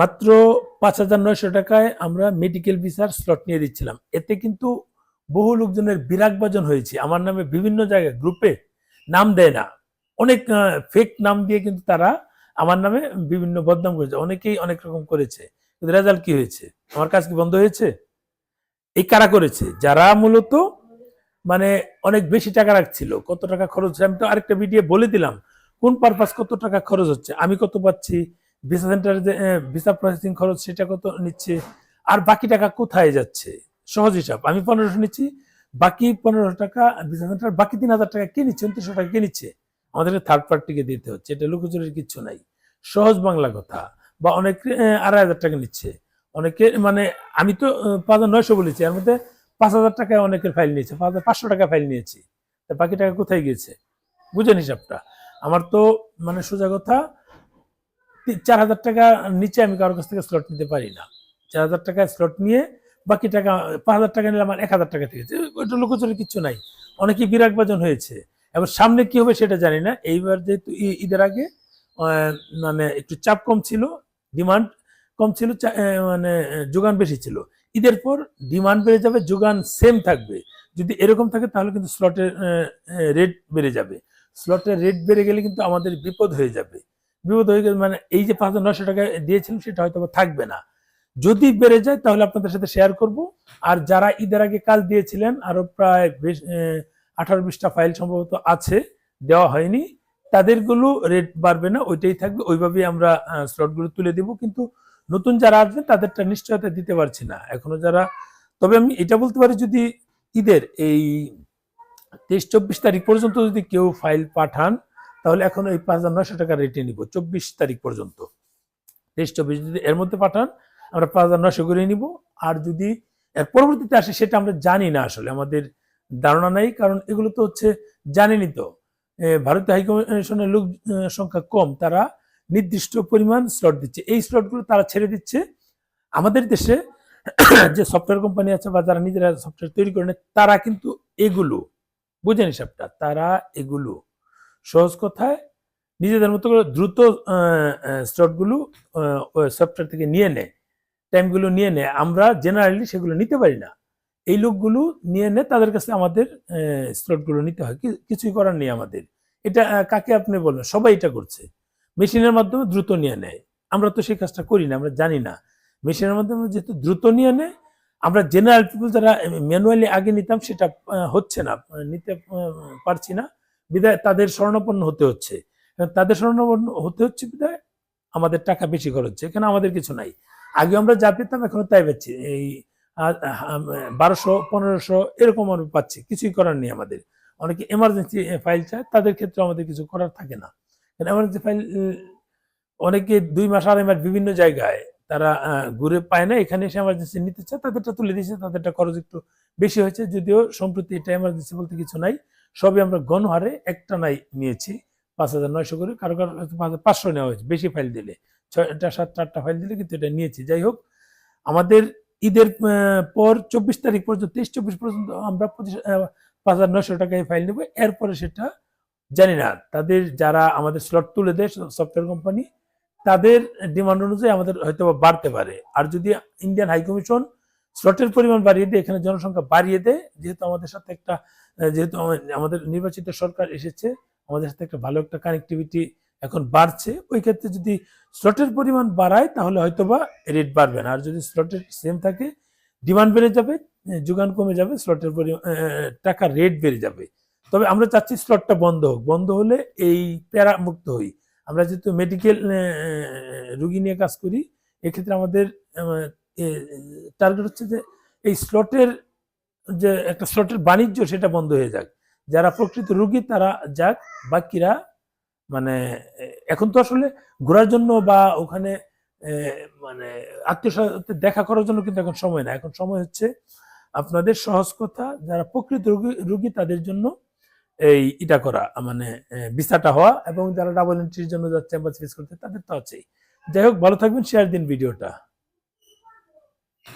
মাত্র ৫,৯০০ টাকায় আমরা মেডিকেল ভিসার স্লট নিয়ে দিচ্ছিলাম। এতে কিন্তু বহু লোকজনের বিরাগভাজন হয়েছে। আমার নামে বিভিন্ন জায়গায় গ্রুপে নাম দেয় না, অনেক ফেক নাম দিয়ে কিন্তু তারা আমার নামে বিভিন্ন বদনাম করেছে। অনেকেই অনেক রকম করেছে, কিন্তু রেজাল্ট কি হয়েছে? আমার কাজ কি বন্ধ হয়েছে? এই কারা করেছে? যারা মূলত মানে অনেক বেশি টাকা রাখছিল, কত টাকা খরচ হচ্ছে। আমি তো আরেকটা ভিডিও বলে দিলাম কোন পারপাস, কত টাকা খরচ হচ্ছে, আমি কত পাচ্ছি, ভিসা সেন্টারে যে ভিসা প্রসেসিং খরচ সেটা কত নিচ্ছে, আর বাকি টাকা কোথায় যাচ্ছে। সহজ হিসাব, আমি ১৫০০ নিচ্ছি, বাকি ১৫০০ টাকা ভিসা সেন্টার, বাকি ৩,০০০ টাকা কে নিচ্ছে, ২৯০০ টাকা কে নিচ্ছে? আমাদেরকে থার্ড পার্টিকে দিতে হচ্ছে। এটা লুকোচুরির কিচ্ছু নাই, সহজ বাংলা কথা। বা অনেকে ২,৫০০ টাকা নিচ্ছে, অনেকে মানে আমি তো ৫,৯০০ বলেছি, এর মধ্যে ৫,০০০ টাকায় অনেকের ফাইল নিয়েছে, ৫,৫০০ টাকা ফাইল নিয়েছি, বাকি টাকা কোথায় গিয়েছে? বুঝেন হিসাবটা। আমার তো মানে সোজা কথা, ৪,০০০ টাকা নিচে আমি কারোর কাছ থেকে স্লট নিতে পারি না। ৪,০০০ টাকায় স্লট নিয়ে বাকি টাকা ৫,০০০ টাকা নিলে আমার ১,০০০ টাকা থেকে ওইটা লুকোচুরি কিচ্ছু নাই। অনেকেই বিরাগভাজন হয়েছে। এবার সামনে কি হবে সেটা জানি না। এইবার যেহেতু ঈদের আগে মানে একটু চাপ কম ছিল, ডিমান্ড কম ছিল, মানে যোগান বেশি ছিল। ঈদের পর ডিমান্ড বেড়ে যাবে, যোগান সেম থাকবে। যদি এরকম থাকে তাহলে কিন্তু স্লটের রেট বেড়ে যাবে। স্লটের রেট বেড়ে গেলে কিন্তু আমাদের বিপদ হয়ে যাবে। বিপদ হয়ে গেলে মানে এই যে ৫,৯০০ টাকা দিয়েছিলাম সেটা হয়তো থাকবে না। যদি বেড়ে যায় তাহলে আপনাদের সাথে শেয়ার করব। আর যারা ঈদের আগে কাজ দিয়েছিলেন, আরো প্রায় ১৮-২০টা ফাইল সম্ভবত আছে, দেওয়া হয়নি, তাদেরগুলো রেট বাড়বে না, ওইটাই থাকবে, ওইভাবেই আমরা স্লটগুলো তুলে দিব। কিন্তু নতুন যারা আসবেন তাদেরটা নিশ্চয়তা দিতে পারছি না এখনো যারা। তবে আমি এটা বলতে পারি, যদি ঈদের এই ২৩-২৪ তারিখ পর্যন্ত যদি কেউ ফাইল পাঠান তাহলে এখন এই ৫,৯০০ টাকা রেটে নিব ২৪ তারিখ পর্যন্ত। ২৩-২৪ যদি এর মধ্যে পাঠান আমরা ৫,৯০০ করে নিব। আর যদি এর পরবর্তীতে আসে সেটা আমরা জানি না, আসলে আমাদের ধারণা নাই, কারণ এগুলো তো হচ্ছে জানেনই তো, ভারতীয় হাইকমিশনের লোক সংখ্যা কম, তারা নির্দিষ্ট পরিমাণ স্লট দিচ্ছে, এই স্লটগুলো তারা ছেড়ে দিচ্ছে। আমাদের দেশে যে সফটওয়্যার কোম্পানি আছে বা যারা নিজেরা সফটওয়্যার তৈরি করে তারা কিন্তু এগুলো বুঝেন হিসাবটা, তারা এগুলো সহজ কথায় নিজেদের মতো করে দ্রুত স্লটগুলো সফটওয়্যার থেকে নিয়ে নেয়, টাইমগুলো নিয়ে নেয়। আমরা জেনারেলি সেগুলো নিতে পারি না, এই লোকগুলো নিয়ে নেয়, তাদের কাছে আমাদের স্লটগুলো নিতে হয়, কিছুই করার নেই আমাদের। এটা কাকে আপনি বলেন, সবাই এটা করছে, মেশিনের মাধ্যমে দ্রুত নিয়ে নেয়। আমরা তো সেই কাজটা করি না, আমরা জানি না। মেশিনের মাধ্যমে যেহেতু দ্রুত নিয়ে নেয়, আমরা জেনারেল পিপল যারা ম্যানুয়ালি আগে নিতাম সেটা হচ্ছে না, নিতে পারছি না, বিধায় তাদের শরণাপন্ন হতে হচ্ছে। তাদের শরণাপন্ন হতে হচ্ছে বিধায় আমাদের টাকা বেশি খরচ হচ্ছে। এখানে আমাদের কিছু নাই, আগে আমরা যা পেতাম এখনো তাই পাচ্ছি, এই ১২০০-১৫০০ এরকম আমরা পাচ্ছি, কিছুই করার নেই আমাদের। অনেকে এমার্জেন্সি ফাইল চায়, তাদের ক্ষেত্রে আমাদের কিছু করার থাকে না। এমার্জেন্সি ফাইল অনেকে ২ মাস ২.৫ মাস বিভিন্ন জায়গায় তারা ঘুরে পায় না, এখানে এসে এমার্জেন্সি নিতে চায়, তাদেরটা তুলে দিয়েছে, তাদেরটা খরচ একটু বেশি হয়েছে। যদিও সম্প্রতি এটা এমার্জেন্সি বলতে কিছু নাই, সবই আমরা গণহারে একটা নাই নিয়েছি ৫,৯০০ করে, কারো কারো ৫,৫০০ নেওয়া হয়েছে বেশি ফাইল দিলে, ৬টা ৭টা ৮টা ফাইল দিলে, কিন্তু এটা নিয়েছি। যাই হোক, আমাদের ঈদের পর ২৪ তারিখ পর্যন্ত ২৩-২৪ পর্যন্ত আমরা ৫,৯০০ টাকায় ফাইল নেব। এরপরে সেটা জানি না, তাদের যারা আমাদের স্লট তুলে দেয় সফটওয়্যার কোম্পানি, তাদের ডিমান্ড অনুযায়ী আমাদের হয়তো বাড়তে পারে। আর যদি ইন্ডিয়ান হাই কমিশন স্লটের পরিমাণ বাড়িয়ে দেয়, এখানে জনসংখ্যা বাড়িয়ে দেয়, যেহেতু আমাদের সাথে একটা যেহেতু আমাদের নির্বাচিত সরকার এসেছে, আমাদের সাথে একটা ভালো একটা কানেক্টিভিটি এখন বাড়ছে, ওই ক্ষেত্রে যদি স্লটের পরিমাণ বাড়ায় তাহলে হয়তোবা রেট বাড়বে না। আর যদি স্লটের সেম থাকে, ডিমান্ড বেড়ে যাবে, যোগান কমে যাবে, স্লটের পরিমাণ টাকা রেট বেড়ে যাবে। তবে আমরা চাচ্ছি স্লটটা বন্ধ হোক, বন্ধ হলে এই প্যারা মুক্ত হই। আমরা যেহেতু মেডিকেল রুগী নিয়ে কাজ করি, এক্ষেত্রে আমাদের টার্গেট হচ্ছে যে এই স্লটের যে একটা স্লটের বাণিজ্য সেটা বন্ধ হয়ে যাক, যারা প্রকৃত রুগী তারা যাক, বাকিরা মানে এখন তো আসলে ঘোরার জন্য বা ওখানে মানে আত্মীয় সাথে দেখা করার জন্য কিন্তু এখন সময় না, এখন সময় হচ্ছে আপনাদের সহজ কথা যারা প্রকৃত রুগী তাদের জন্য এই এটা করা, মানে ভিসাটা হওয়া, এবং যারা ডাবল এন্ট্রির জন্য যাচ্ছে এম্বাসি ফেস করতে তাদের তো আছেই। যাই হোক, ভালো থাকবেন, শেয়ার দিন ভিডিওটা।